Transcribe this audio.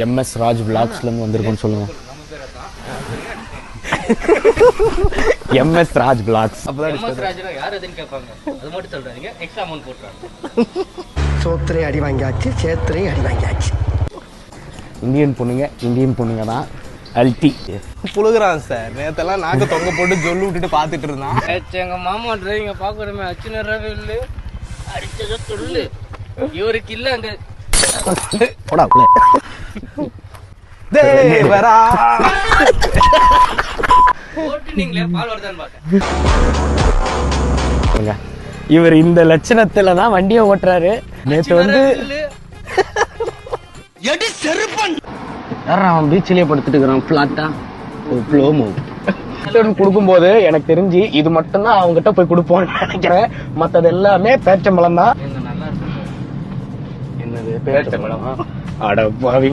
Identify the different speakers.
Speaker 1: MS Raj விளாக்ஸ்ல இருந்து வந்திருக்கோம்னு சொல்லுங்க. MS Raj vlogs.
Speaker 2: MS ராஜ்னா யார் எதுன்னு கேட்பாங்க. அது மட்டும் சொல்றாங்க. எக்ஸ்ட்ரா அமௌண்ட் போட்டுறாங்க.
Speaker 3: சோத்திரை அடி வாங்கியாச்சு, சேத்திரை அடி வாங்கியாச்சு.
Speaker 1: இந்தியன் பொண்ணுங்க தான் அல்டி
Speaker 4: புழுகுறான் சார். நேத்தெல்லாம் நாக்க தொங்க போட்டு ஜொல்லு விட்டுட்டு பாத்துட்டு இருந்தான்.
Speaker 2: எங்க மாமா டிரைவிங்க பாக்குறமே அச்சுனராவே இல்ல. அடிச்சத சொல்லு. இவருக்கு இல்ல அங்க.
Speaker 1: போடா
Speaker 4: தேவரா
Speaker 2: ஓட்டுனீங்களே பால் வரதான் பாக்க.
Speaker 1: இவர் இந்த லட்சணத்துல தான் வண்டியை ஓட்டுறாரு. நேத்து வந்து
Speaker 3: எடி செருப்பன்
Speaker 1: அவன் பீச்சிலேயே படுத்துட்டு இருக்கிறான் பிளாட்டா கொடுக்கும்போது எனக்கு தெரிஞ்சு இது மட்டும்தான் அவங்ககிட்ட போய் கொடுப்போம்னு நினைக்கிறேன். மத்தது எல்லாமே பேச்சம்பழம் தான்.
Speaker 2: நல்லா இருக்கு.
Speaker 1: என்னது பேச்சம்பழம்? அட பாவி.